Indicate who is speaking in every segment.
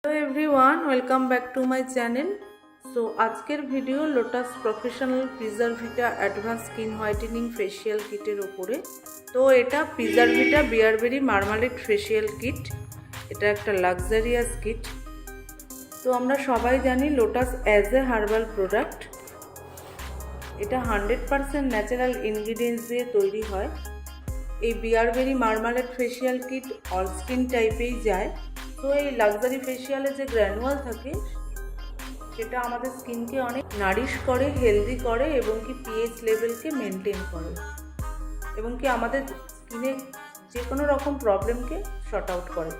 Speaker 1: Hello everyone, welcome back to my channel. So আজকের video Lotus professional Preservita advance skin whitening facial কিটের উপরে। তো এটা Preservita bearberry marmalade facial kit. এটা একটা লাক্সারিয়াস কিট। তো আমরা সবাই জানি Lotus as a herbal product. এটা 100% ন্যাচারাল ইনগ্রিডিয়েন্টস দিয়ে তৈরি হয়। এই bearberry marmalade facial kit all skin টাইপেই যায়। তো এই লাক্সারি ফেসিয়ালে যে গ্র্যানুয়াল থাকে সেটা আমাদের স্কিনকে অনেক নারিশ করে, হেলদি করে এবং কি পিএইচ লেভেলকে মেনটেন করে এবং কি আমাদের স্কিনে যে কোনো রকম প্রবলেমকে শর্ট আউট করে।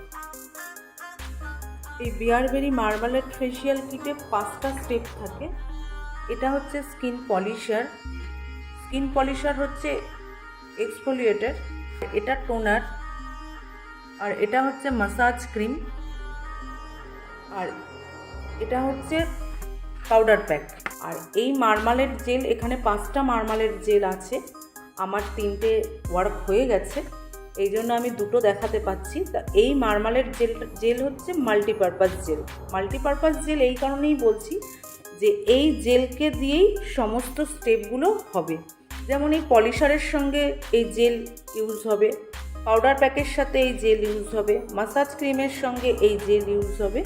Speaker 1: এই বিয়ারবেরি মার্মালেড ফেসিয়াল কিটে 5টা স্টেপ থাকে। এটা হচ্ছে স্কিন পলিশার। স্কিন পলিশার হচ্ছে এক্সফোলিয়েটার, এটা টোনার, আর এটা হচ্ছে মাসাজ ক্রিম, আর এটা হচ্ছে পাউডার প্যাক। আর এই মার্মালেড জেল, এখানে 5টা মার্মালেড জেল আছে। আমার 3টে ওয়ার্ক হয়ে গেছে, এই জন্য আমি 2টো দেখাতে পাচ্ছি। তা এই মার্মালেড জেল হচ্ছে মাল্টিপারপাস জেল। মাল্টিপারপাস জেল এই কারণেই বলছি যে এই জেলকে দিয়েই সমস্ত স্টেপগুলো হবে। যেমন এই পলিশারের সঙ্গে এই জেল ইউজ হবে, পাউডার প্যাকের সাথে এই জেল ইউজ হবে, মাসাজ ক্রিমের সঙ্গে এই জেল ইউজ হবে।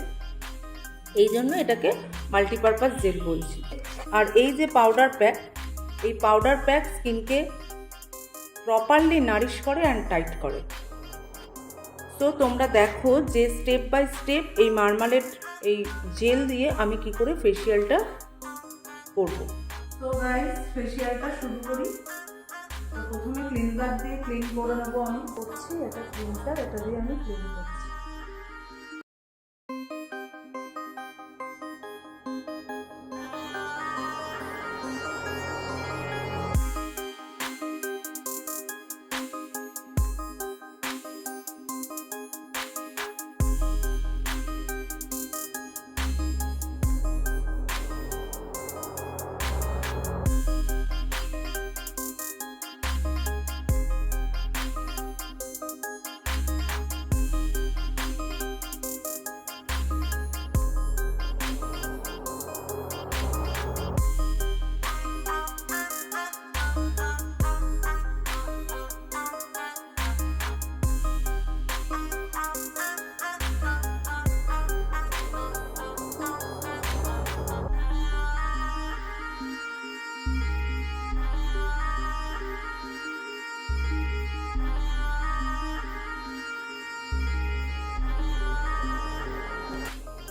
Speaker 1: এই জন্য এটাকে মাল্টিপারপাস জেল বলছি। আর এই যে পাউডার প্যাক, এই পাউডার প্যাক স্কিনকে প্রপারলি নারিশ করে অ্যান্ড টাইট করে। তো তোমরা দেখো যে স্টেপ বাই স্টেপ এই মার্মালেড এই জেল দিয়ে আমি কি করে ফেসিয়ালটা করব। তো গাইস, ফেসিয়ালটা শুরু করি। তো প্রথমে ক্লিনজার দিয়ে ক্লিন করে নেবো। আমি করছি এটা ক্লিনজার, এটা দিয়ে আমি ক্লিন করছি।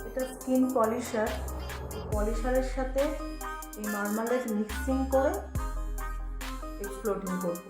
Speaker 1: এটা স্কিন পলিশার। পলিশারের সাথে এই মার্মালেড মিক্সিং করে এক্সপ্লোডিং করব।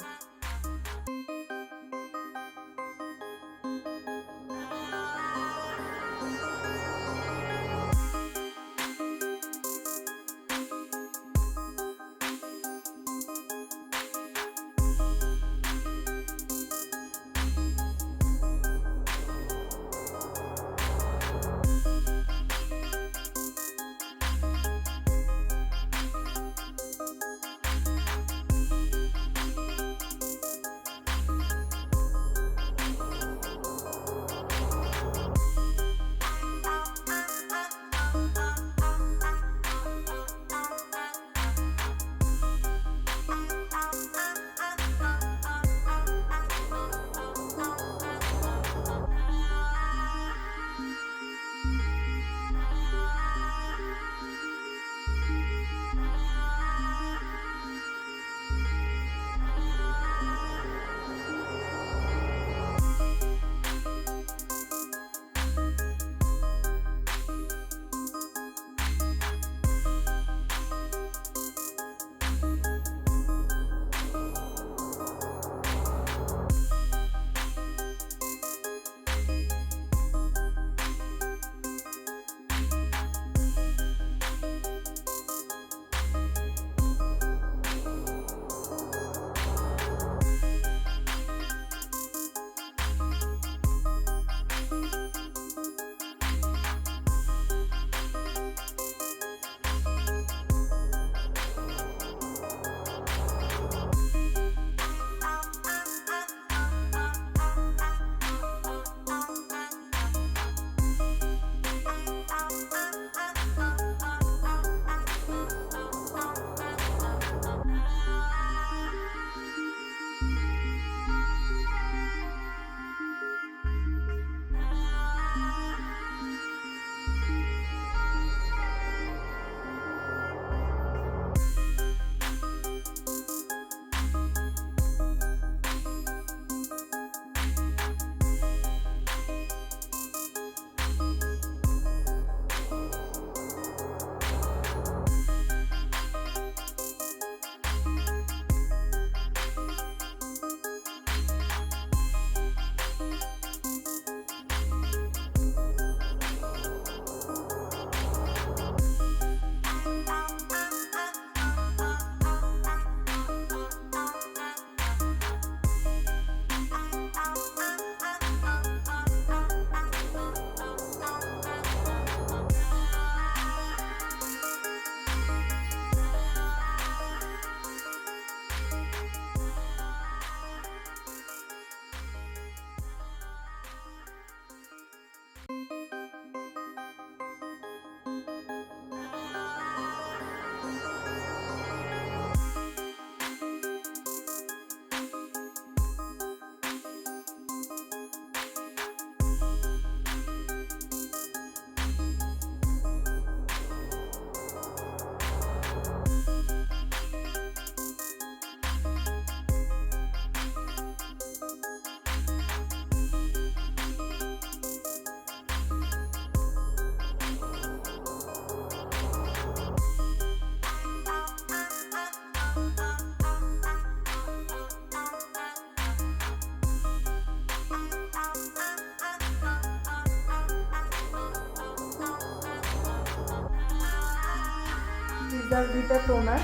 Speaker 1: প্রিজারভিটা টোনার।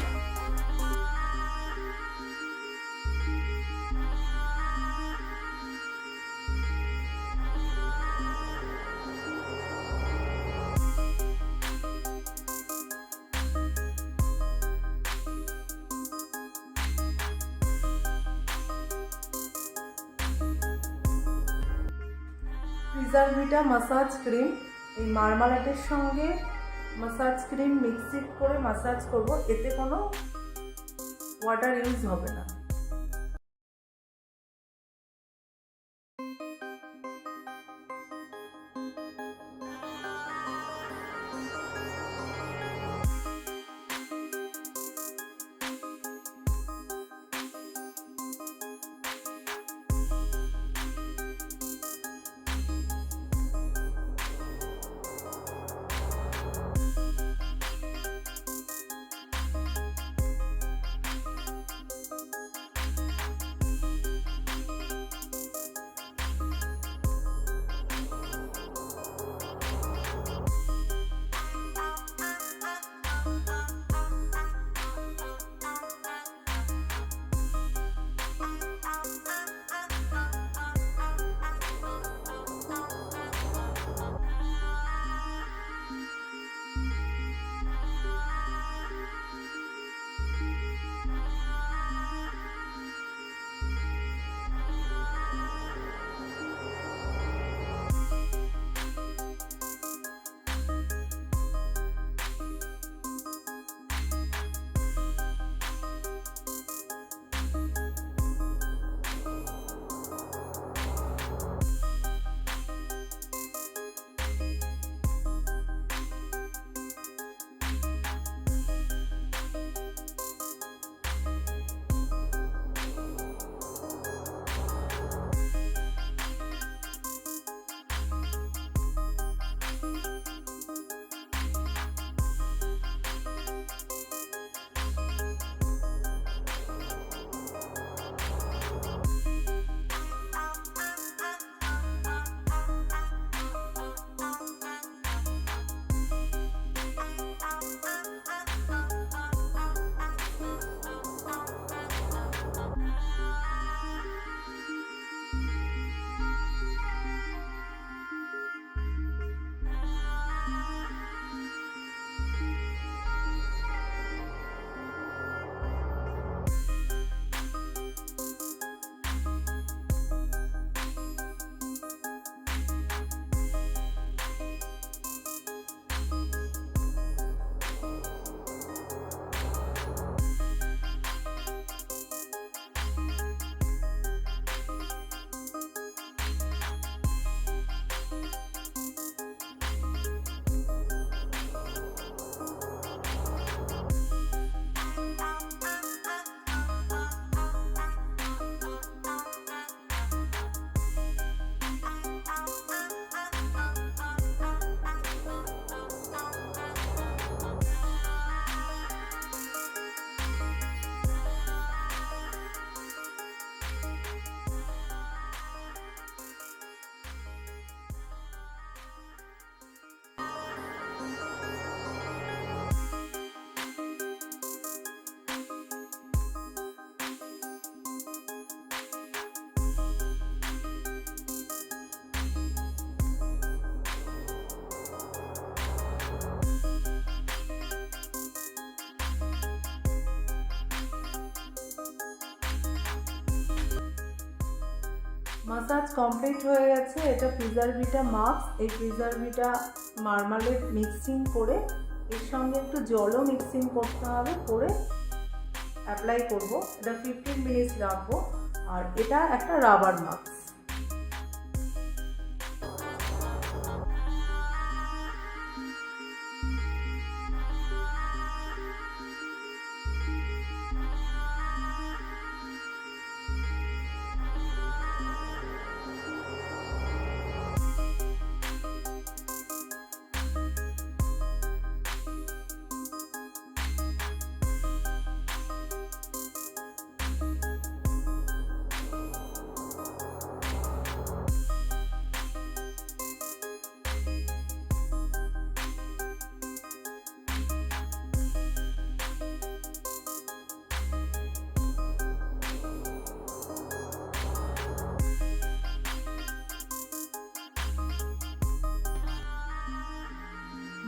Speaker 1: প্রিজারভিটা মাসাজ ক্রিম, এই মার্মালেটের সঙ্গে মাসাজ ক্রিম মিক্সিং করে মাসাজ করব, এতে কোনো ওয়াটার ইউজ হবে না। মাসাজ কমপ্লিট হয়ে গেছে। এটা প্রিজারভিটা মাস্ক, এই প্রিজারভিটা মার্মালেড মিক্সিং করে এর সঙ্গে একটু জলও মিক্সিং করতে হবে, করে অ্যাপ্লাই করব। এটা 15 মিনিটস রাখবো। আর এটা একটা রাবার মাস্ক।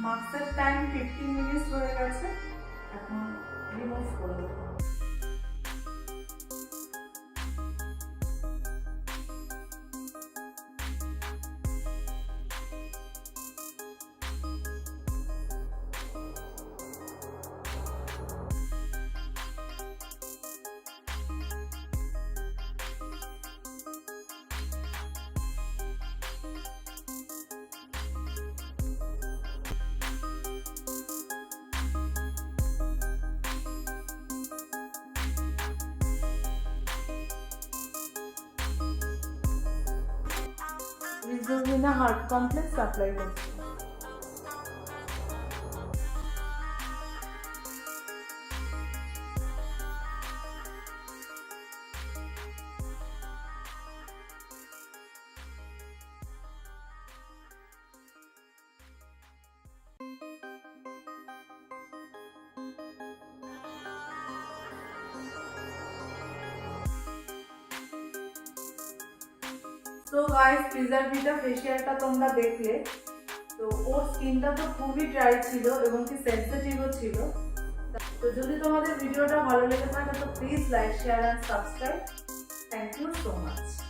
Speaker 1: মাস্কের টাইম 15 মিনিটস হয়ে গেছে, এখন রিমুভ করে দেবো। রিজোভিনা হার্ট কমপ্লেক্স অ্যাপ্লাই করছি। তো গাইস, প্রিজারভিটা ফেসিয়ালটা তোমরা দেখলে, তো ওর স্কিনটা তো খুবই ড্রাই ছিল এবং কি সেনসিটিভও ছিল। তো যদি তোমাদের ভিডিওটা ভালো লেগে থাকে তো please like, share and subscribe. Thank you so much.